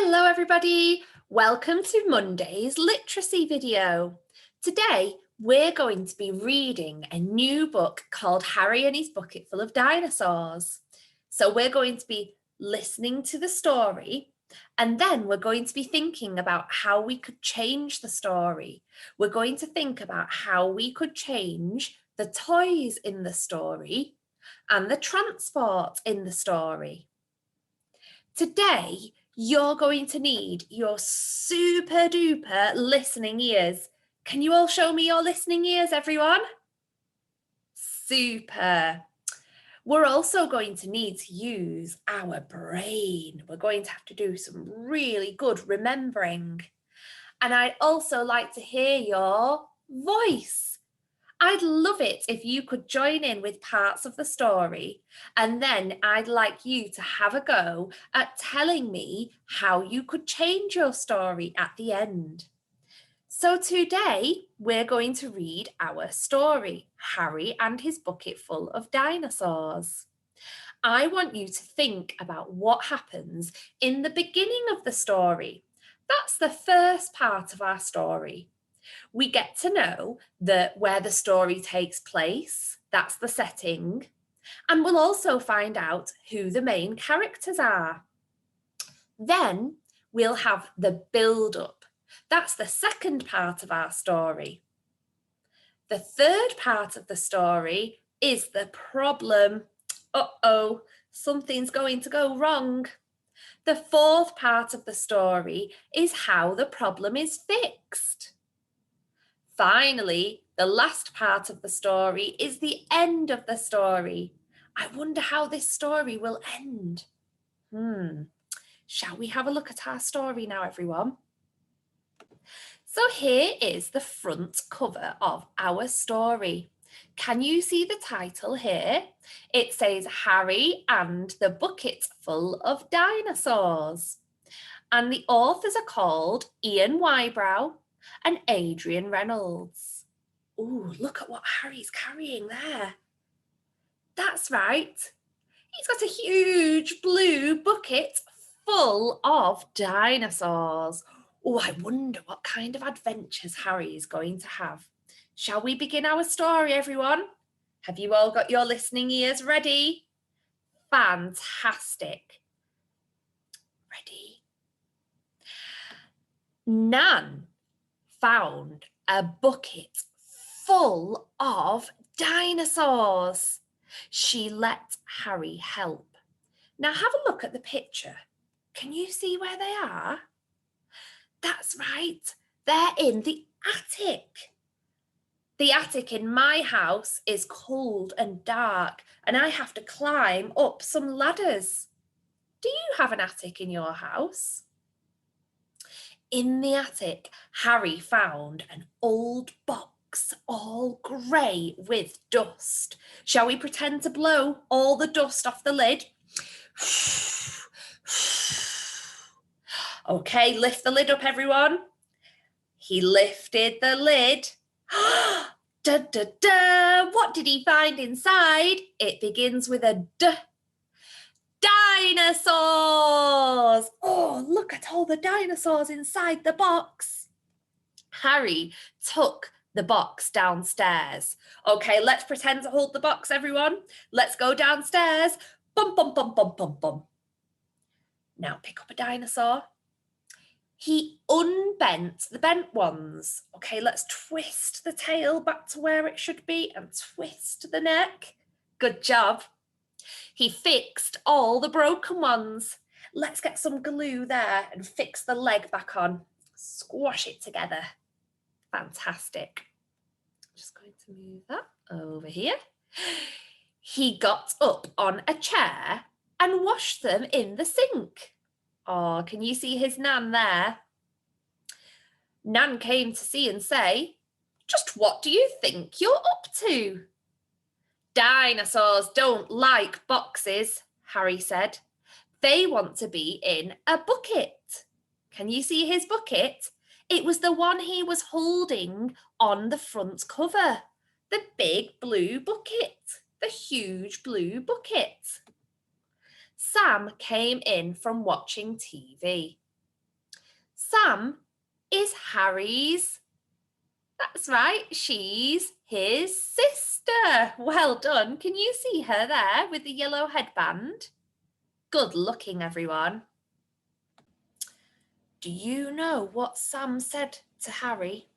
Hello everybody, welcome to Monday's literacy video. Today we're going to be reading a new book called Harry and His Bucket Full of Dinosaurs. So we're going to be listening to the story and then we're going to be thinking about how we could change the story. We're going to think about how we could change the toys in the story and the transport in the story. Today, you're going to need your super duper listening ears. Can you all show me your listening ears, everyone? Super. We're also going to need to use our brain. We're going to have to do some really good remembering. And I'd also like to hear your voice. I'd love it if you could join in with parts of the story, and then I'd like you to have a go at telling me how you could change your story at the end. So today we're going to read our story, Harry and His Bucket Full of Dinosaurs. I want you to think about what happens in the beginning of the story. That's the first part of our story. We get to know where the story takes place, that's the setting, and we'll also find out who the main characters are. Then we'll have the build-up, that's the second part of our story. The third part of the story is the problem. Uh-oh, something's going to go wrong. The fourth part of the story is how the problem is fixed. Finally, the last part of the story is the end of the story. I wonder how this story will end. Shall we have a look at our story now, everyone? So here is the front cover of our story. Can you see the title here? It says Harry and the Bucket Full of Dinosaurs. And the authors are called Ian Whybrow and Adrian Reynolds. Oh, look at what Harry's carrying there. That's right. He's got a huge blue bucket full of dinosaurs. Oh, I wonder what kind of adventures Harry is going to have. Shall we begin our story, everyone? Have you all got your listening ears ready? Fantastic. Ready? Nan found a bucket full of dinosaurs. She let Harry help. Now have a look at the picture. Can you see where they are? That's right, they're in the attic. The attic in my house is cold and dark, and I have to climb up some ladders. Do you have an attic in your house? In the attic, Harry found an old box, all grey with dust. Shall we pretend to blow all the dust off the lid? Okay, lift the lid up, everyone. He lifted the lid. Da, da, da. What did he find inside? It begins with a D. Dinosaurs! Oh, look at all the dinosaurs inside the box. Harry took the box downstairs. Okay, let's pretend to hold the box, everyone. Let's go downstairs. Bum, bum, bum, bum, bum, bum. Now pick up a dinosaur. He unbent the bent ones. Okay, let's twist the tail back to where it should be and twist the neck. Good job. He fixed all the broken ones. Let's get some glue there and fix the leg back on. Squash it together. Fantastic. Just going to move that over here. He got up on a chair and washed them in the sink. Oh, can you see his Nan there? Nan came to see and say, "Just what do you think you're up to?" "Dinosaurs don't like boxes," Harry said. "They want to be in a bucket." Can you see his bucket? It was the one he was holding on the front cover. The big blue bucket. The huge blue bucket. Sam came in from watching TV. Sam is Harry's. That's right, she's his sister. Well done. Can you see her there with the yellow headband? Good looking, everyone. Do you know what Sam said to Harry?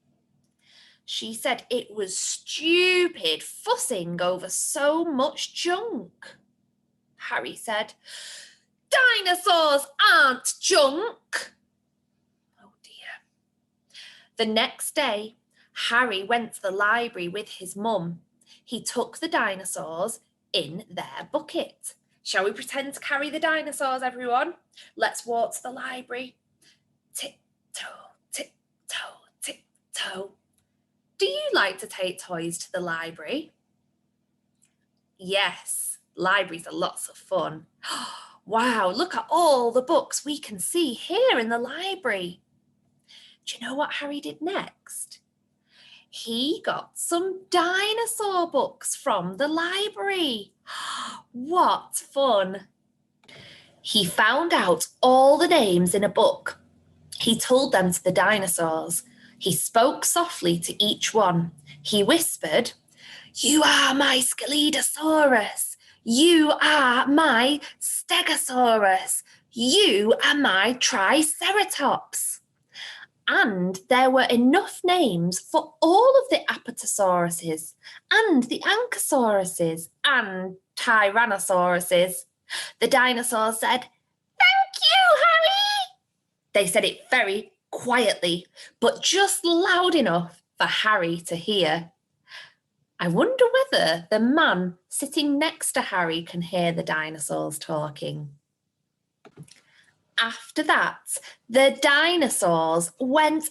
She said it was stupid fussing over so much junk. Harry said, "Dinosaurs aren't junk." Oh dear. The next day, Harry went to the library with his mum. He took the dinosaurs in their bucket. Shall we pretend to carry the dinosaurs, everyone? Let's walk to the library. Tip-toe, tip-toe, tip-toe. Do you like to take toys to the library? Yes, libraries are lots of fun. Wow, look at all the books we can see here in the library. Do you know what Harry did next? He got some dinosaur books from the library. What fun! He found out all the names in a book. He told them to the dinosaurs. He spoke softly to each one. He whispered, "You are my Scelidosaurus. You are my Stegosaurus. You are my Triceratops." And there were enough names for all of the Apatosauruses and the Ankysauruses and Tyrannosauruses. The dinosaurs said, "Thank you, Harry." They said it very quietly, but just loud enough for Harry to hear. I wonder whether the man sitting next to Harry can hear the dinosaurs talking. After that, the dinosaurs went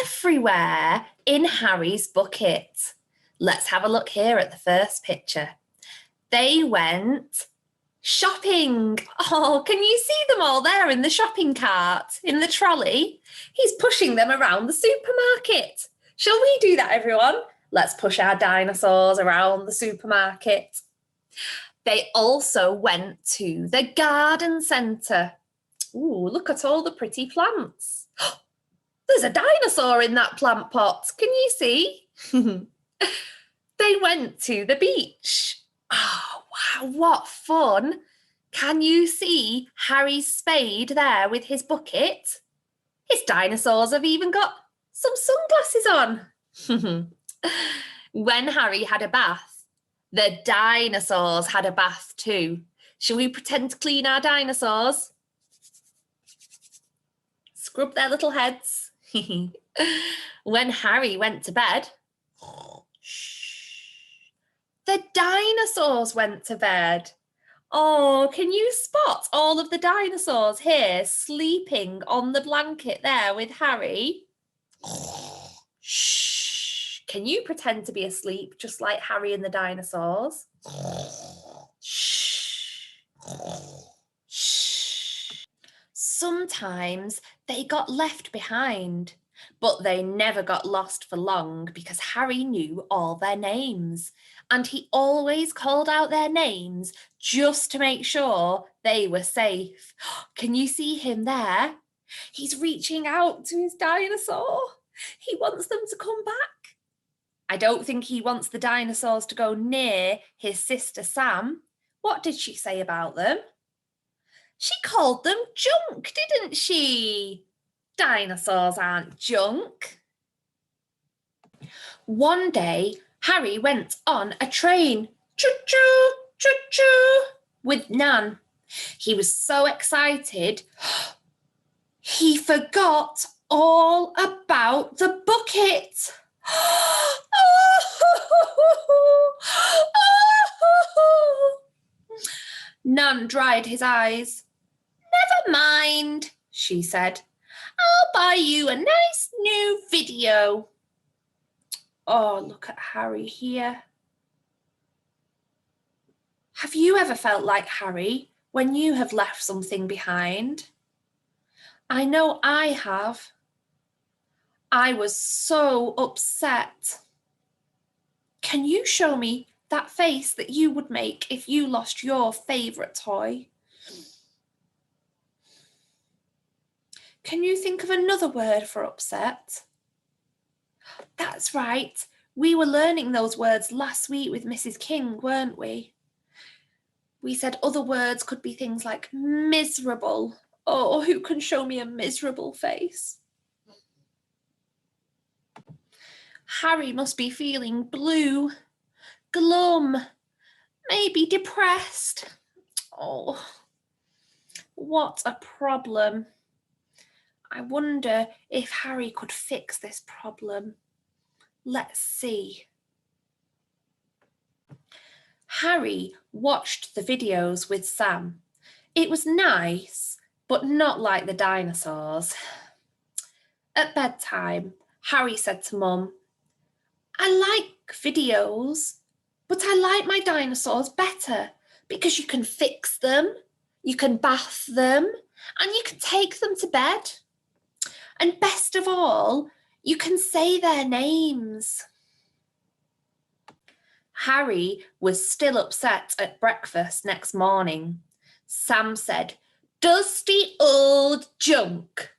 everywhere in Harry's bucket. Let's have a look here at the first picture. They went shopping. Oh, can you see them all there in the shopping cart, in the trolley? He's pushing them around the supermarket. Shall we do that, everyone? Let's push our dinosaurs around the supermarket. They also went to the garden centre. Ooh, look at all the pretty plants. There's a dinosaur in that plant pot. Can you see? They went to the beach. Oh, wow, what fun. Can you see Harry's spade there with his bucket? His dinosaurs have even got some sunglasses on. When Harry had a bath, the dinosaurs had a bath too. Shall we pretend to clean our dinosaurs? Scrub their little heads. When Harry went to bed, the dinosaurs went to bed. Oh, can you spot all of the dinosaurs here sleeping on the blanket there with Harry? Shh. Can you pretend to be asleep just like Harry and the dinosaurs? Shh. Shh. Sometimes they got left behind, but they never got lost for long because Harry knew all their names, and he always called out their names just to make sure they were safe. Can you see him there? He's reaching out to his dinosaur. He wants them to come back. I don't think he wants the dinosaurs to go near his sister Sam. What did she say about them? She called them junk, didn't she? Dinosaurs aren't junk. One day, Harry went on a train, choo-choo, choo-choo, with Nan. He was so excited, he forgot all about the bucket. Nan dried his eyes. "Never mind," she said. "I'll buy you a nice new video." Oh, look at Harry here. Have you ever felt like Harry when you have left something behind? I know I have. I was so upset. Can you show me that face that you would make if you lost your favourite toy? Can you think of another word for upset? That's right. We were learning those words last week with Mrs. King, weren't we? We said other words could be things like miserable. Oh, who can show me a miserable face? Harry must be feeling blue, glum, maybe depressed. Oh, what a problem. I wonder if Harry could fix this problem. Let's see. Harry watched the videos with Sam. It was nice, but not like the dinosaurs. At bedtime, Harry said to Mum, I like videos, but I like my dinosaurs better because you can fix them, you can bath them, and you can take them to bed. And best of all, you can say their names. Harry was still upset at breakfast next morning. Sam said, dusty old junk.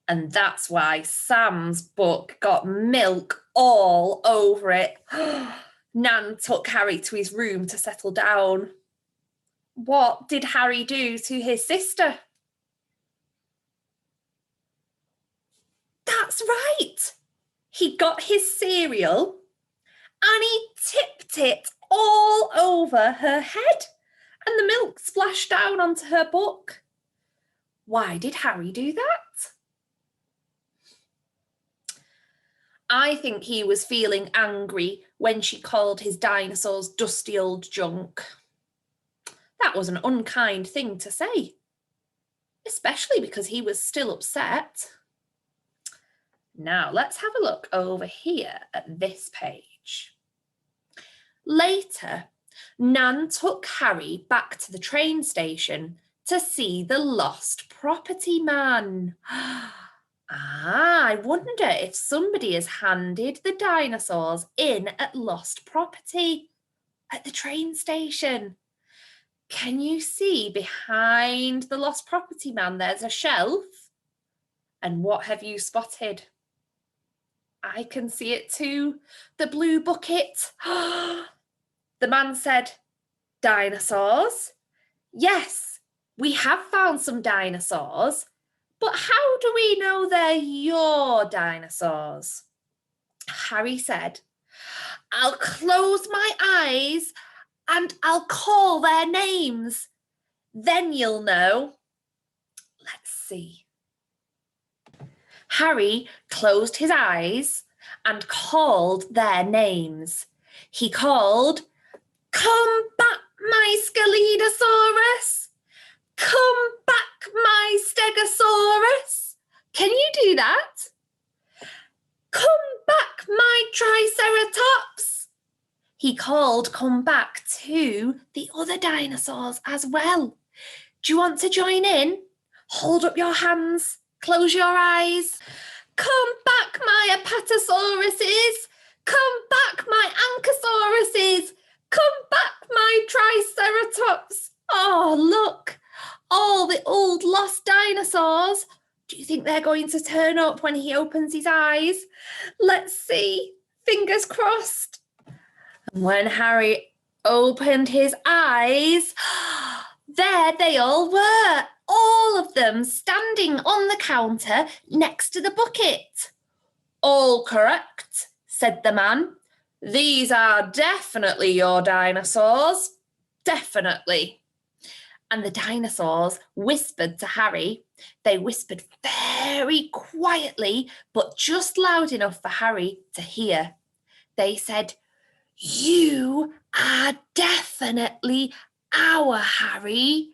And that's why Sam's book got milk all over it. Nan took Harry to his room to settle down. What did Harry do to his sister? That's right. He got his cereal and he tipped it all over her head and the milk splashed down onto her book. Why did Harry do that? I think he was feeling angry when she called his dinosaurs dusty old junk. That was an unkind thing to say, especially because he was still upset. Now let's have a look over here at this page. Later, Nan took Harry back to the train station to see the lost property man. I wonder if somebody has handed the dinosaurs in at lost property at the train station. Can you see behind the lost property man there's a shelf? And what have you spotted? I can see it too, the blue bucket. The man said, dinosaurs? Yes, we have found some dinosaurs. But how do we know they're your dinosaurs? Harry said, I'll close my eyes and I'll call their names. Then you'll know. Let's see. Harry closed his eyes and called their names. He called, come back, my Scelidosaurus. Come back, my Stegosaurus. Can you do that? Come back, my Triceratops. He called come back to the other dinosaurs as well. Do you want to join in? Hold up your hands, close your eyes. Come back, my Apatosauruses. Come back, my Ankosauruses. Come back, my Triceratops. Oh, look. All the old lost dinosaurs. Do you think they're going to turn up when he opens his eyes? Let's see. Fingers crossed. When Harry opened his eyes, there they all were, all of them standing on the counter next to the bucket. All correct, said the man. These are definitely your dinosaurs. Definitely. And the dinosaurs whispered to Harry. They whispered very quietly, but just loud enough for Harry to hear. They said, you are definitely our Harry.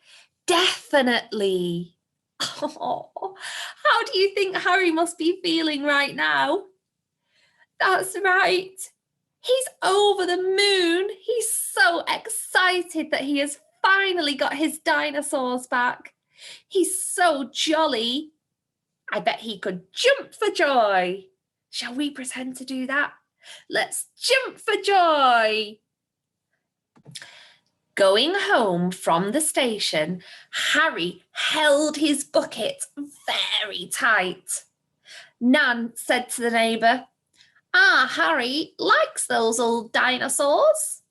Definitely. Oh, how do you think Harry must be feeling right now? That's right. He's over the moon. He's so excited that he has finally got his dinosaurs back. He's so jolly. I bet he could jump for joy. Shall we pretend to do that? Let's jump for joy. Going home from the station, Harry held his bucket very tight. Nan said to the neighbour, "Ah, Harry likes those old dinosaurs."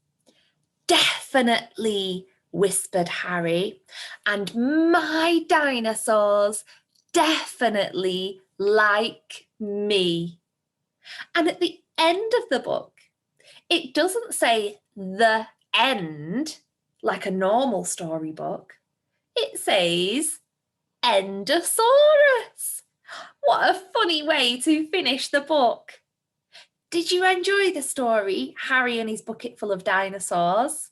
"Definitely," whispered Harry, "and my dinosaurs definitely like me." And at the end of the book, it doesn't say the end like a normal storybook. It says Endosaurus. What a funny way to finish the book. Did you enjoy the story, Harry and his bucket full of dinosaurs?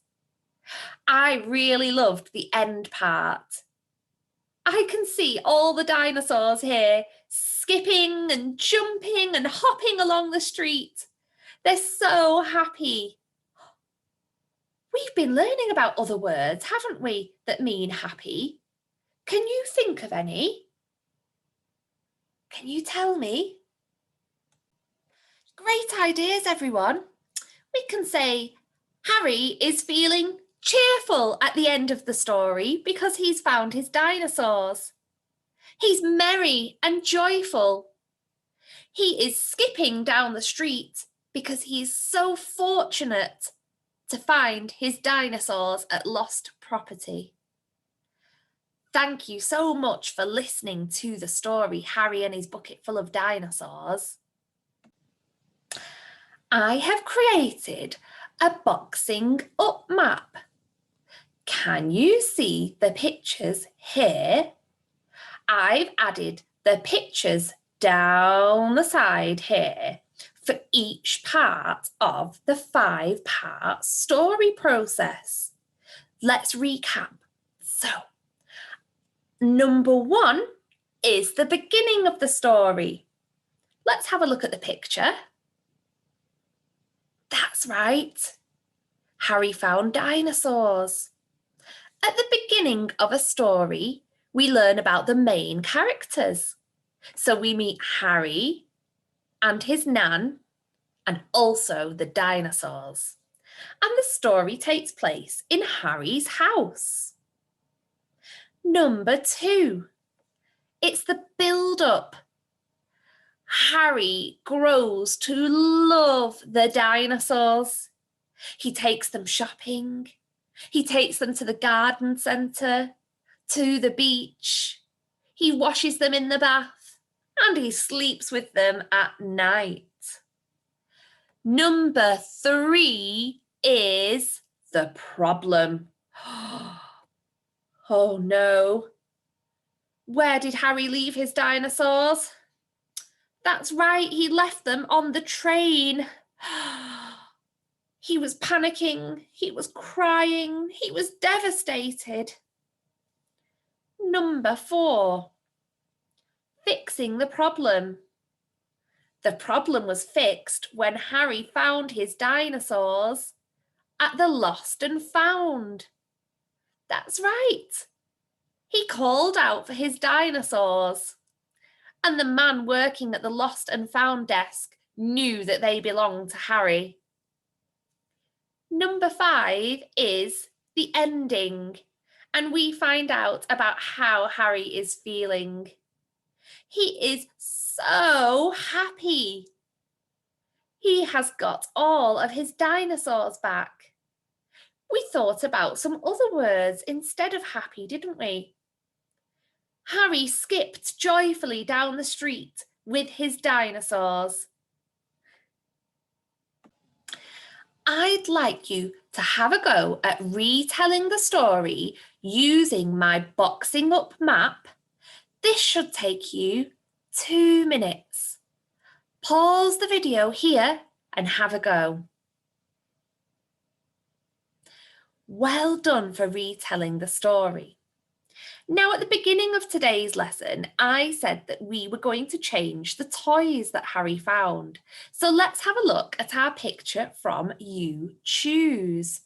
I really loved the end part. I can see all the dinosaurs here skipping and jumping and hopping along the street. They're so happy. We've been learning about other words, haven't we, that mean happy? Can you think of any? Can you tell me? Great ideas, everyone. We can say Harry is feeling cheerful at the end of the story because he's found his dinosaurs. He's merry and joyful. He is skipping down the street because he's so fortunate to find his dinosaurs at Lost Property. Thank you so much for listening to the story, Harry and his bucket full of dinosaurs. I have created a boxing up map. Can you see the pictures here? I've added the pictures down the side here for each part of the 5-part story process. Let's recap. So, number 1 is the beginning of the story. Let's have a look at the picture. That's right. Harry found dinosaurs. At the beginning of a story, we learn about the main characters. So we meet Harry and his nan and also the dinosaurs. And the story takes place in Harry's house. Number 2, it's the build-up. Harry grows to love the dinosaurs. He takes them shopping. He takes them to the garden centre, to the beach. He washes them in the bath and he sleeps with them at night. Number 3 is the problem. Oh no. Where did Harry leave his dinosaurs? That's right, he left them on the train. He was panicking, he was crying, he was devastated. Number 4, fixing the problem. The problem was fixed when Harry found his dinosaurs at the Lost and Found. That's right. He called out for his dinosaurs, and the man working at the Lost and Found desk knew that they belonged to Harry. Number 5 is the ending, and we find out about how Harry is feeling. He is so happy. He has got all of his dinosaurs back. We thought about some other words instead of happy, didn't we? Harry skipped joyfully down the street with his dinosaurs. I'd like you to have a go at retelling the story using my boxing up map. This should take you 2 minutes. Pause the video here and have a go. Well done for retelling the story. Now, at the beginning of today's lesson, I said that we were going to change the toys that Harry found. So let's have a look at our picture from You Choose.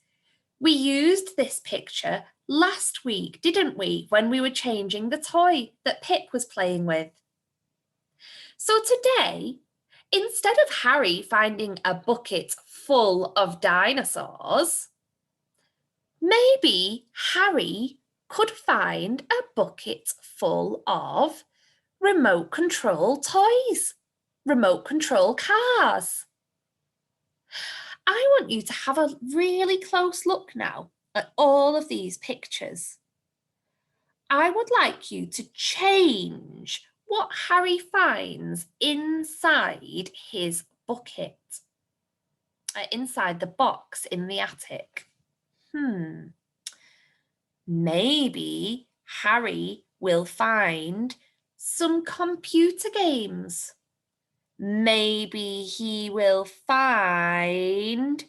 We used this picture last week, didn't we, when we were changing the toy that Pip was playing with? So today, instead of Harry finding a bucket full of dinosaurs, Maybe Harry could find a bucket full of remote control toys, remote control cars. I want you to have a really close look now at all of these pictures. I would like you to change what Harry finds inside his bucket, inside the box in the attic. Maybe Harry will find some computer games. Maybe he will find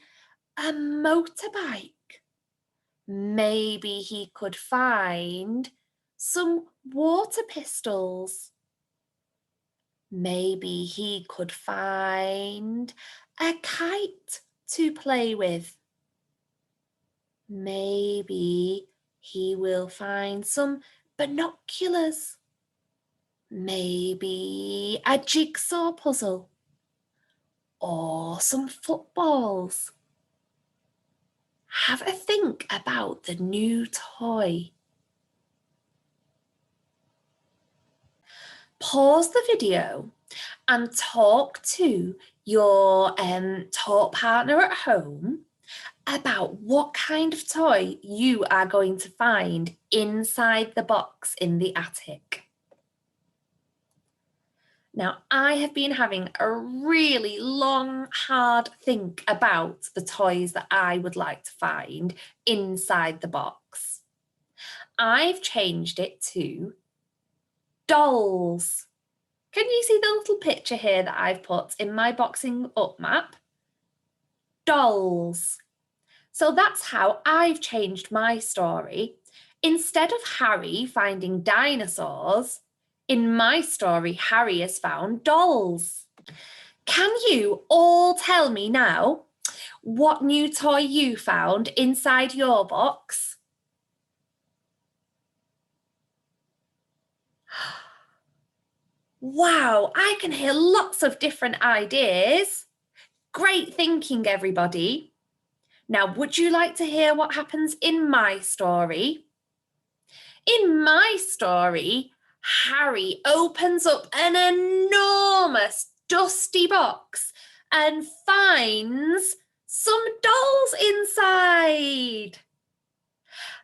a motorbike. Maybe he could find some water pistols. Maybe he could find a kite to play with. Maybe he will find some binoculars. Maybe a jigsaw puzzle or some footballs. Have a think about the new toy. Pause the video and talk to your talk partner at home about what kind of toy you are going to find inside the box in the attic. Now, I have been having a really long, hard think about the toys that I would like to find inside the box. I've changed it to dolls. Can you see the little picture here that I've put in my boxing up map? Dolls. So that's how I've changed my story. Instead of Harry finding dinosaurs, in my story, Harry has found dolls. Can you all tell me now what new toy you found inside your box? Wow, I can hear lots of different ideas. Great thinking, everybody. Now, would you like to hear what happens in my story? In my story, Harry opens up an enormous dusty box and finds some dolls inside.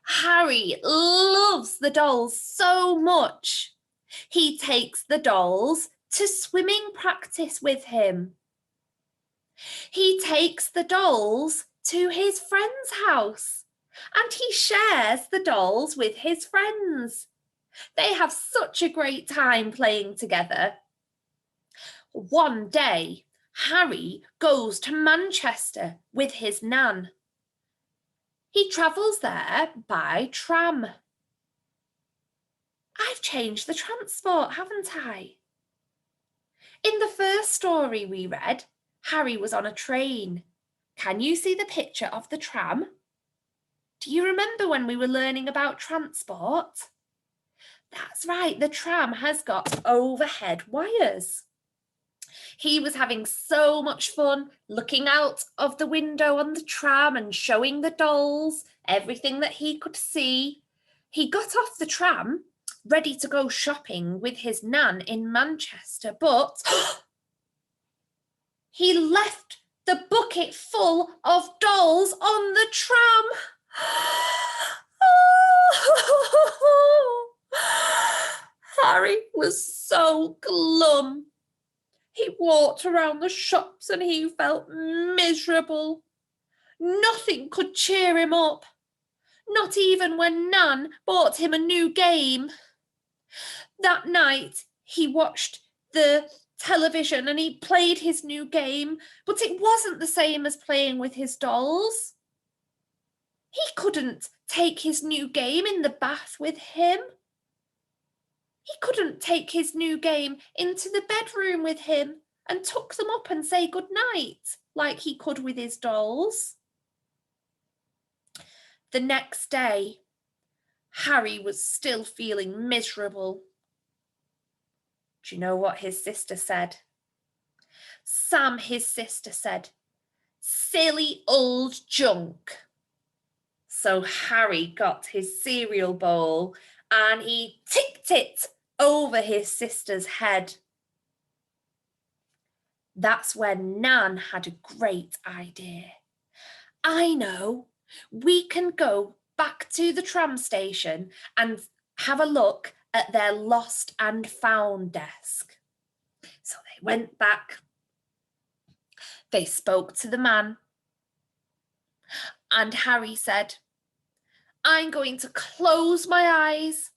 Harry loves the dolls so much. He takes the dolls to swimming practice with him. He takes the dolls to his friend's house and he shares the dolls with his friends. They have such a great time playing together. One day, Harry goes to Manchester with his nan. He travels there by tram. I've changed the transport, haven't I? In the first story we read, Harry was on a train. Can you see the picture of the tram? Do you remember when we were learning about transport? That's right, the tram has got overhead wires. He was having so much fun looking out of the window on the tram and showing the dolls everything that he could see. He got off the tram, ready to go shopping with his nan in Manchester, but he left the bucket full of dolls on the tram. Harry was so glum. He walked around the shops and he felt miserable. Nothing could cheer him up, not even when Nan bought him a new game. That night, he watched the television and he played his new game, but it wasn't the same as playing with his dolls. He couldn't take his new game in the bath with him. He couldn't take his new game into the bedroom with him and tuck them up and say goodnight like he could with his dolls. The next day, Harry was still feeling miserable. Do you know what his sister said? Sam, his sister, said, "Silly old junk." So Harry got his cereal bowl and he tipped it over his sister's head. That's when Nan had a great idea. I know, we can go back to the tram station and have a look at their lost and found desk. So they went back. They spoke to the man. And Harry said, I'm going to close my eyes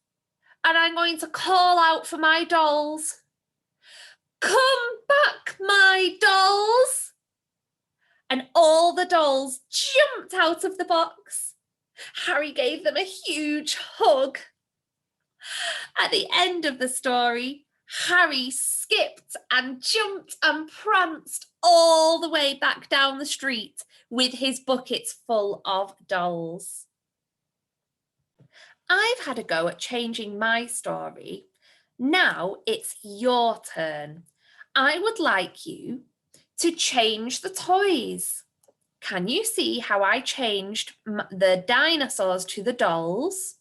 and I'm going to call out for my dolls. Come back, my dolls. And all the dolls jumped out of the box. Harry gave them a huge hug. At the end of the story, Harry skipped and jumped and pranced all the way back down the street with his buckets full of dolls. I've had a go at changing my story. Now it's your turn. I would like you to change the toys. Can you see how I changed the dinosaurs to the dolls?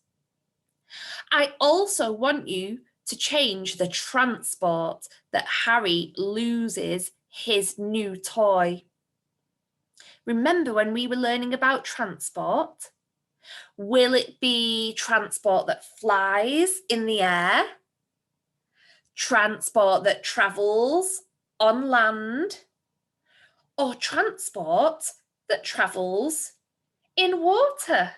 I also want you to change the transport that Harry loses his new toy. Remember when we were learning about transport? Will it be transport that flies in the air? Transport that travels on land? Or transport that travels in water?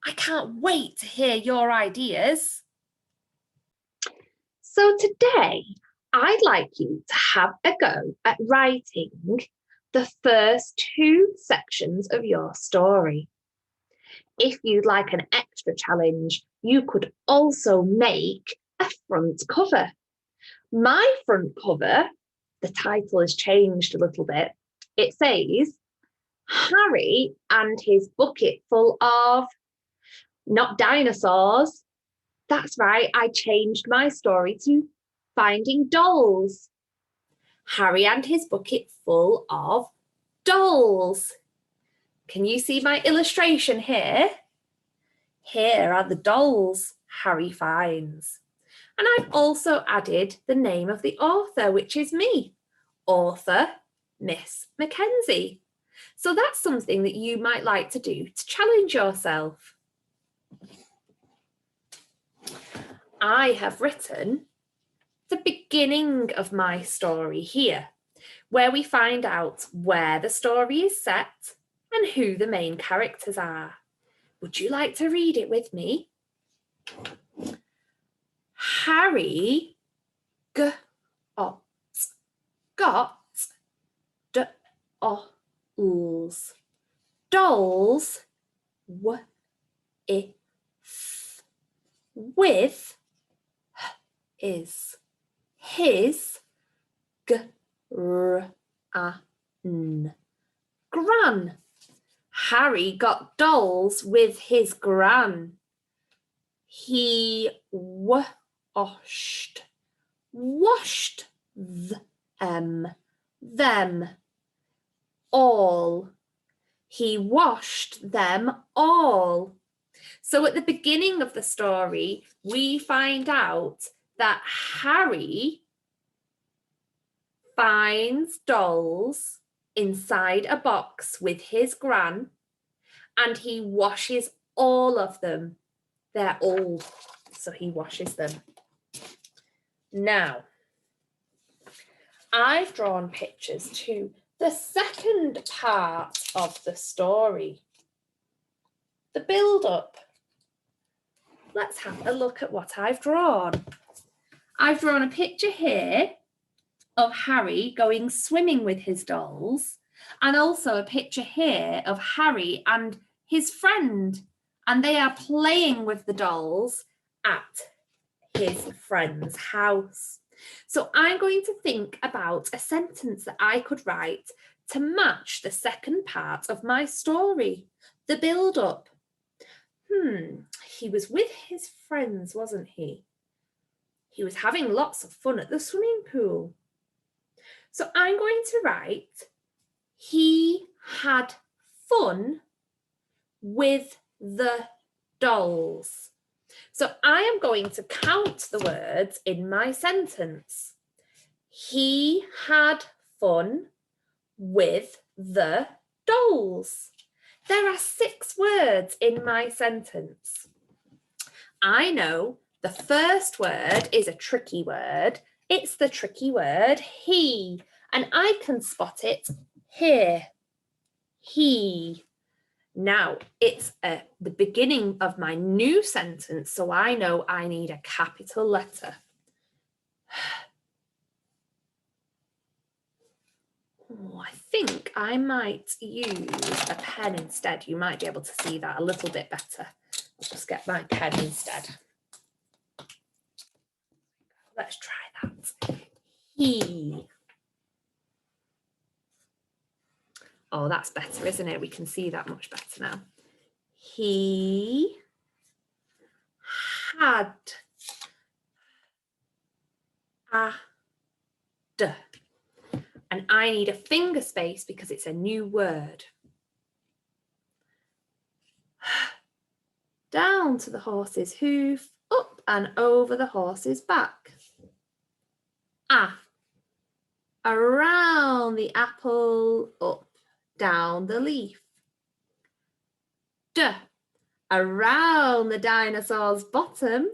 I can't wait to hear your ideas. So today, I'd like you to have a go at writing the first 2 sections of your story. If you'd like an extra challenge, you could also make a front cover. My front cover, the title has changed a little bit. It says, Harry and his bucket full of, not dinosaurs. That's right, I changed my story to Finding Dolls. Harry and his bucket full of dolls. Can you see my illustration here? Here are the dolls Harry finds. And I've also added the name of the author, which is me, author Miss Mackenzie. So that's something that you might like to do to challenge yourself. I have written the beginning of my story here, where we find out where the story is set and who the main characters are. Would you like to read it with me? Harry got dolls. Dolls with is his gran. Gran. Harry got dolls with his gran. He washed them all. He washed them all. So at the beginning of the story, we find out that Harry finds dolls inside a box with his gran and he washes all of them. They're old, so he washes them. Now, I've drawn pictures to the second part of the story, the build-up. Let's have a look at what I've drawn. I've drawn a picture here of Harry going swimming with his dolls, and also a picture here of Harry and his friend, and they are playing with the dolls at his friend's house. So I'm going to think about a sentence that I could write to match the second part of my story, the build-up. He was with his friends, wasn't he? He was having lots of fun at the swimming pool. So I'm going to write, he had fun with the dolls. So I am going to count the words in my sentence. He had fun with the dolls. There are 6 words in my sentence. I know the first word is a tricky word. It's the tricky word he, and I can spot it here. He. Now, it's the beginning of my new sentence, so I know I need a capital letter. Oh, I think I might use a pen instead. You might be able to see that a little bit better. I'll just get my pen instead. Let's try that. He. Oh, that's better, isn't it? We can see that much better now. He had a d. And I need a finger space because it's a new word. Down to the horse's hoof, up and over the horse's back. Around the apple, up, down the leaf. D, around the dinosaur's bottom,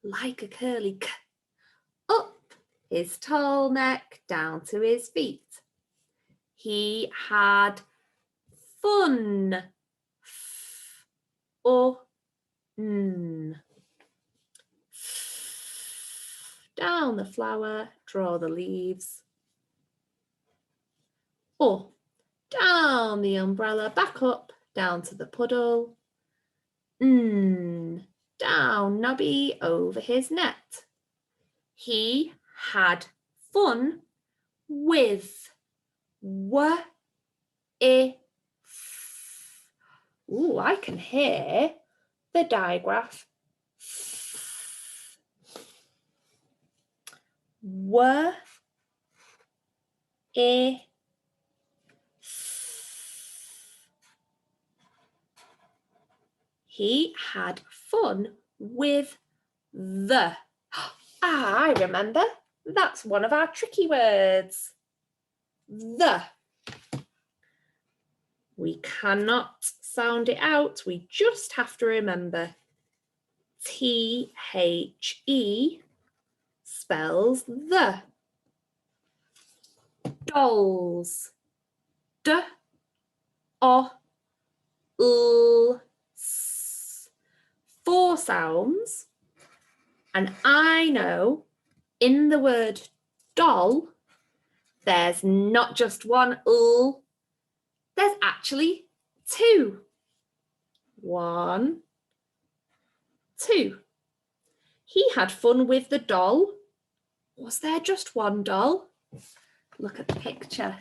like a curly k, up his tall neck, down to his feet. He had fun. Down the flower, draw the leaves. Down the umbrella, back up, down to the puddle. Down Nobby over his net. He had fun with Ooh, I can hear the digraph. He had fun with the. I remember. That's one of our tricky words. The. We cannot sound it out. We just have to remember. THE spells the. Dolls. D-O-L-S. 4 sounds. And I know in the word doll, there's not just one l, there's actually 2. 1, 2. He had fun with the doll. Was there just one doll? Look at the picture.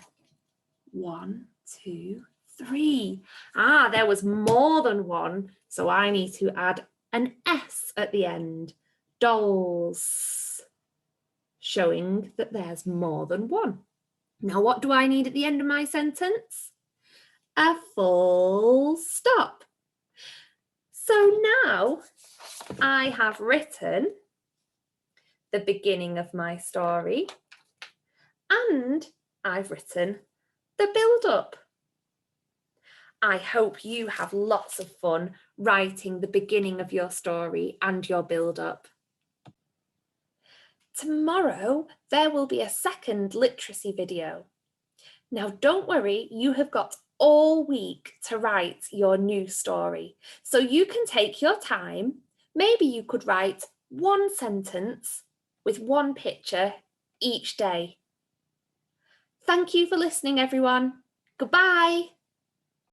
1, 2, 3. There was more than one, so I need to add an S at the end. Dolls. Showing that there's more than one. Now, what do I need at the end of my sentence? A full stop. So now I have written the beginning of my story and I've written the build-up. I hope you have lots of fun writing the beginning of your story and your build-up. Tomorrow, there will be a second literacy video. Now, don't worry, you have got all week to write your new story. So you can take your time. Maybe you could write 1 sentence with 1 picture each day. Thank you for listening, everyone. Goodbye.